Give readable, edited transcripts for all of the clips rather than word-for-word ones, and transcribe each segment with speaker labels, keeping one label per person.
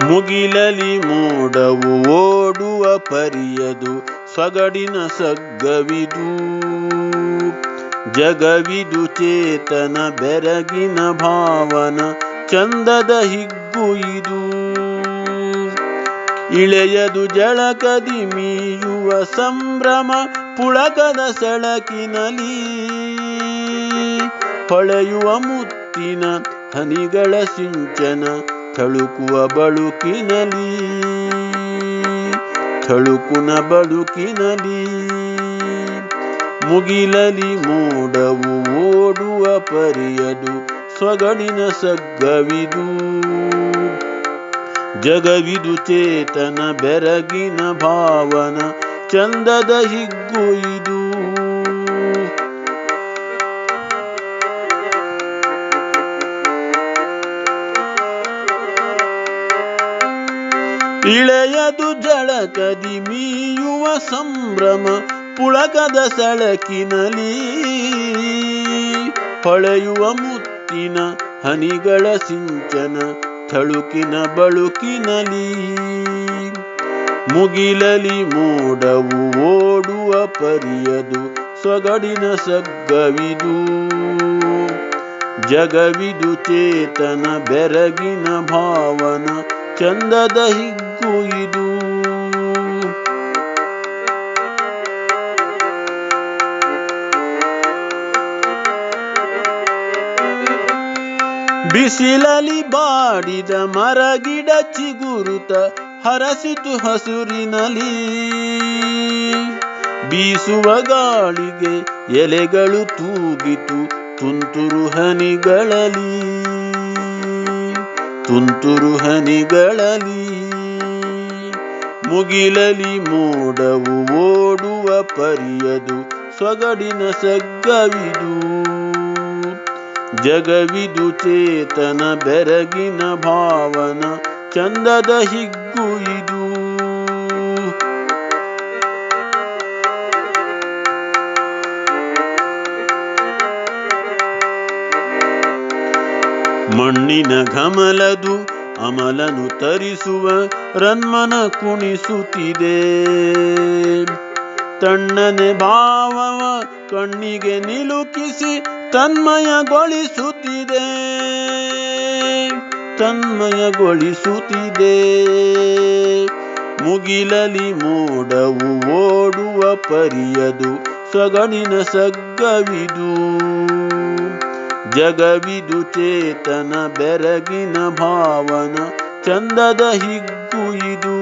Speaker 1: ಮುಗಿಲಲಿ ಮೋಡವು ಓಡುವ ಪರಿಯದು ಸೊಗಡಿನ ಸಗ್ಗವಿದು ಜಗವಿದು ಚೇತನ ಬೆರಗಿನ ಭಾವನ ಚಂದದ ಹಿಗ್ಗು ಇದು ಇಳೆಯದು ಜಳಕದಿ ಮೀಯುವ ಸಂಭ್ರಮ ಪುಳಕದ ಸೆಳಕಿನಲಿ ಹೊಳೆಯುವ ಮುತ್ತಿನ ಹನಿಗಳ ಸಿಂಚನ ಥಳುಕುವ ಬಳುಕಿನಲಿ ಥಳುಕುನ ಬಳುಕಿನಲಿ ಮುಗಿಲಲಿ ಮೋಡವು ಓಡುವ ಪರಿಯದು ಸೊಗಡಿನ ಸಗ್ಗವಿದು ಜಗವಿದು ಚೇತನ ಬೆರಗಿನ ಭಾವನ ಚಂದದ ಹಿಗ್ಗು ಇದು ಇಳೆಯದು ಜಳಕದಿ ಮೀಯುವ ಸಂಭ್ರಮ ಪುಳಕದ ಸೆಳಕಿನಲಿ ಹೊಳೆಯುವ ಮುತ್ತಿನ ಹನಿಗಳ ಸಿಂಚನ ಥಳುಕಿನ ಬಳುಕಿನಲಿ ಮುಗಿಲಲಿ ಮೋಡವು ಓಡುವ ಪರಿಯದು ಸೊಗಡಿನ ಸಗ್ಗವಿದು ಜಗವಿದು ಚೇತನ ಬೆರಗಿನ ಭಾವನ ಚಂದದ ಹಿಗ್ಗು ಇದು ಬಿಸಿಲಲಿ ಬಾಡಿದ ಮರಗಿಡ ಚಿಗುರುತ ಹರಸಿತು ಹಸುರಿನಲಿ ಬೀಸುವ ಗಾಳಿಗೆ ಎಲೆಗಳು ತೂಗಿತು ತುಂತುರು ಹನಿಗಳಲ್ಲಿ ತುಂತುರು ಹನಿಗಳಲ್ಲಿ ಮುಗಿಲಲಿ ಮೋಡವು ಓಡುವ ಪರಿಯದು ಸೊಗಡಿನ ಸಗ್ಗವಿದು ಜಗವಿದು ಚೇತನ ಬೆರಗಿನ ಭಾವನ ಚಂದದ ಹಿಗ್ಗು ಇದು ಮಣ್ಣಿನ ಘಮಲದು ಅಮಲನು ತರಿಸುವ ರನ್ಮನ ಕುಣಿಸುತ್ತಿದೆ ತಣ್ಣನೆ ಭಾವವ ಕಣ್ಣಿಗೆ ನಿಲುಕಿಸಿ ತನ್ಮಯಗೊಳಿಸುತ್ತಿದೆ ತನ್ಮಯಗೊಳಿಸುತ್ತಿದೆ ಮುಗಿಲಲಿ ಮೋಡವು ಓಡುವ ಪರಿಯದು ಸೊಗಡಿನ ಸಗ್ಗವಿದು ಜಗವಿದು ಚೇತನ ಬೆರಗಿನ ಭಾವನ ಚಂದದ ಹಿಗ್ಗು ಇದು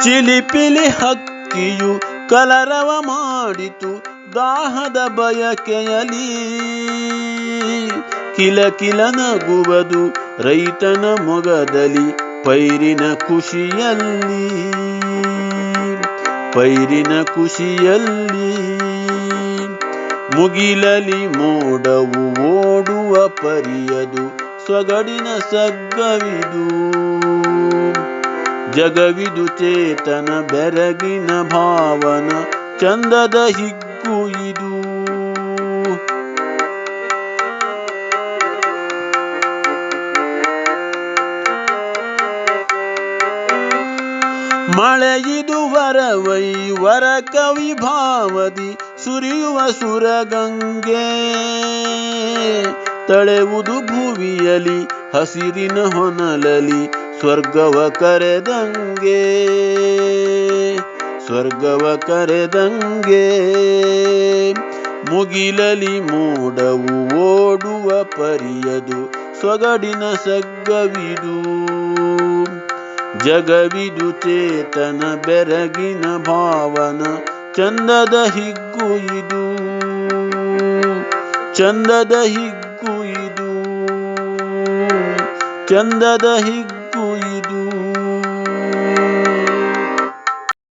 Speaker 1: ಚಿಲಿಪಿಲಿ ಹಕ್ಕಿಯು ಕಲರವ ಮಾಡಿತು ದಾಹದ ಬಯಕೆಯಲಿ ಕಿಲಕಿಲ ನಗುವುದು ರೈತನ ಮೊಗದಲ್ಲಿ ಪೈರಿನ ಖುಷಿಯಲ್ಲಿ ಪೈರಿನ ಖುಷಿಯಲ್ಲಿ ಮುಗಿಲಲಿ ಮೋಡವು ಓಡುವ ಪರಿಯದು ಸೊಗಡಿನ ಸಗ್ಗವಿದು ಜಗವಿದು ಚೇತನ ಬೆರಗಿನ ಭಾವನ ಚಂದದ ಹಿಗ್ಗು ಇದು ಮಳೆಯಿದು ವರವೈ ವರ ಕವಿ ಭಾವದಿ ಸುರಿಯುವ ಸುರಗಂಗೆ ತಳೆವುದು ಭುವಿಯಲಿ ಹಸಿರಿನ ಹೊನಲಲಿ ಸ್ವರ್ಗವ ಕರೆದಂಗೆ ಸ್ವರ್ಗವ ಕರೆದಂಗೆ ಮುಗಿಲಲಿ ಮೋಡವು ಓಡುವ ಪರಿಯದು ಸೊಗಡಿನ ಸಗ್ಗವಿದು ಜಗವಿದು ಚೇತನ ಬೆರಗಿನ ಭಾವನ ಚಂದದ ಹಿಗ್ಗು ಇದು ಚಂದದ ಹಿಗ್ಗು ಇದು ಚಂದದ ಹಿಗ್ಗು